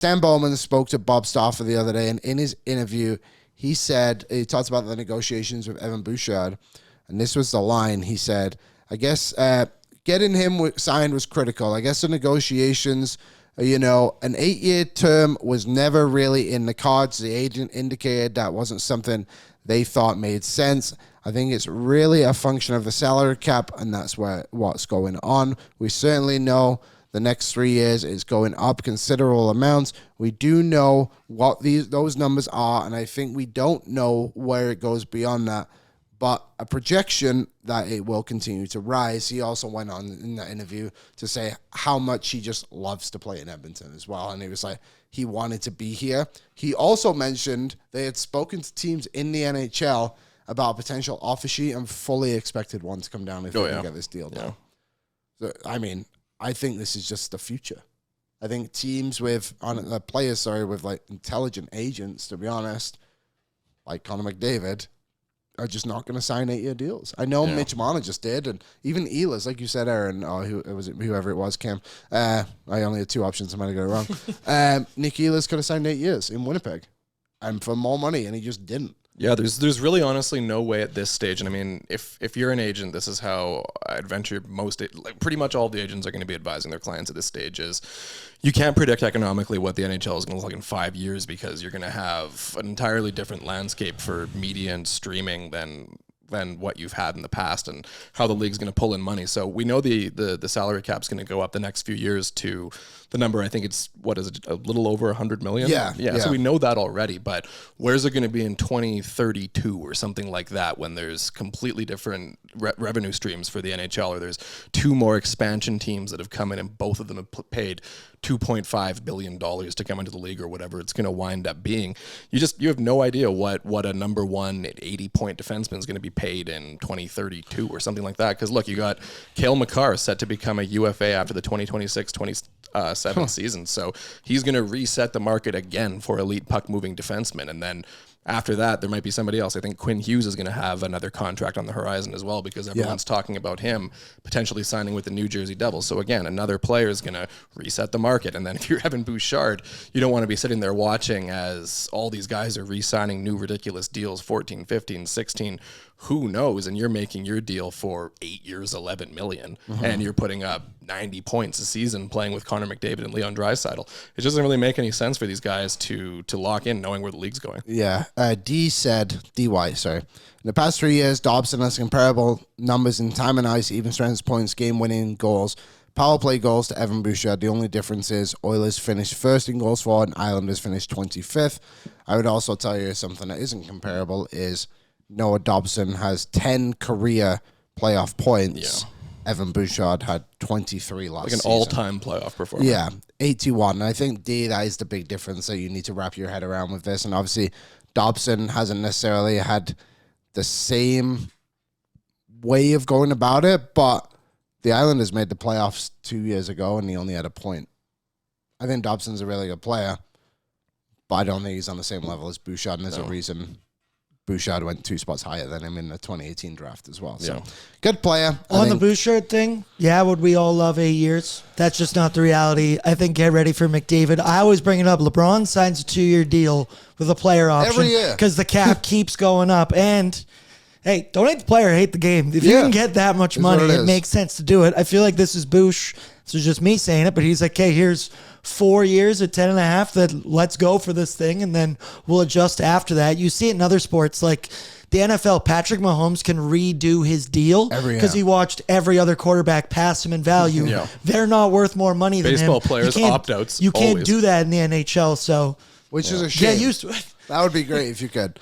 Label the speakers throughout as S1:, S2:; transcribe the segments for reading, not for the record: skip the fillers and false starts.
S1: Stan Bowman spoke to Bob Stauffer the other day, and in his interview, he talked about the negotiations with Evan Bouchard, and this was the line. He said, I guess getting him signed was critical. I guess the negotiations, an 8-year term was never really in the cards. The agent indicated that wasn't something they thought made sense. I think it's really a function of the salary cap, and that's what's going on. We certainly know the next 3 years is going up considerable amounts. We do know what those numbers are, and I think we don't know where it goes beyond that, but a projection that it will continue to rise. He also went on in that interview to say how much he just loves to play in Edmonton as well, and he was like, he wanted to be here. He also mentioned they had spoken to teams in the NHL about a potential offer sheet and fully expected one to come down if they can get this deal done. So, I think this is just the future. I think teams with like intelligent agents, to be honest, like Connor McDavid, are just not going to sign 8-year deals. I know Mitch Marner just did, and even Ehlers, like you said, Aaron, or whoever it was, Cam. I only had 2 options. I might have got it wrong. Nick Ehlers could have signed 8 years in Winnipeg, and for more money, and he just didn't.
S2: Yeah, there's really honestly no way at this stage. And I mean, if you're an agent, this is how I'd venture pretty much all the agents are going to be advising their clients at this stage is you can't predict economically what the NHL is going to look like in 5 years because you're going to have an entirely different landscape for media and streaming than what you've had in the past and how the league's going to pull in money. So we know the salary cap's going to go up the next few years to the number, I think it's, a little over 100 million? Yeah. So we know that already, but where's it going to be in 2032 or something like that when there's completely different revenue streams for the NHL, or there's 2 more expansion teams that have come in and both of them have paid $2.5 billion to come into the league or whatever it's going to wind up being. You have no idea what a number 1 at 80-point defenseman is going to be paid in 2032 or something like that. Because look, you got Cale Makar set to become a UFA after the 2026-27 season. So he's going to reset the market again for elite puck-moving defensemen. And then after that, there might be somebody else. I think Quinn Hughes is going to have another contract on the horizon as well because everyone's talking about him potentially signing with the New Jersey Devils. So again, another player is going to reset the market. And then if you're Evan Bouchard, you don't want to be sitting there watching as all these guys are re-signing new ridiculous deals, 14, 15, 16, who knows? And you're making your deal for 8 years, 11 million, and you're putting up 90 points a season playing with Connor McDavid and Leon Draisaitl. It doesn't really make any sense for these guys to lock in knowing where the league's going.
S1: Yeah. DY, sorry. In the past 3 years, Dobson has comparable numbers in time and ice, even strength points, game-winning goals, power play goals to Evan Bouchard. The only difference is Oilers finished first in goals for and Islanders finished 25th. I would also tell you something that isn't comparable is Noah Dobson has 10 career playoff points. Yeah. Evan Bouchard had 23 last season.
S2: Like an all-time playoff performer.
S1: Yeah, 81. And I think, that is the big difference that you need to wrap your head around with this. And obviously, Dobson hasn't necessarily had the same way of going about it, but the Islanders made the playoffs 2 years ago, and he only had a point. I think Dobson's a really good player, but I don't think he's on the same level as Bouchard, and there's a reason Bouchard went 2 spots higher than him in the 2018 draft as well. So, good player.
S3: On the Bouchard thing, would we all love 8 years? That's just not the reality. I think get ready for McDavid. I always bring it up. LeBron signs a 2-year deal with a player option
S1: every year
S3: because the cap keeps going up. And, hey, don't hate the player, hate the game. If you can get that much money, it makes sense to do it. I feel like this is Bouch. This is just me saying it, but he's like, okay, here's 4 years at 10.5 that let's go for this thing, and then we'll adjust after that. You see it in other sports like the NFL. Patrick Mahomes can redo his deal because he watched every other quarterback pass him in value. They're not worth more money than him.
S2: Baseball players opt-outs.
S3: You can't do that in the NHL, so
S1: which is a shame.
S3: Get used to it.
S1: That would be great if you could.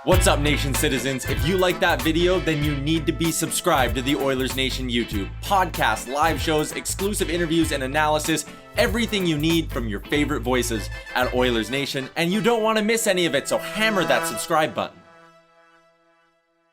S4: What's up, Nation citizens? If you like that video, then you need to be subscribed to the Oilers Nation YouTube. Podcasts, live shows, exclusive interviews, and analysis. Everything you need from your favorite voices at Oilers Nation. And you don't want to miss any of it, so hammer that subscribe button.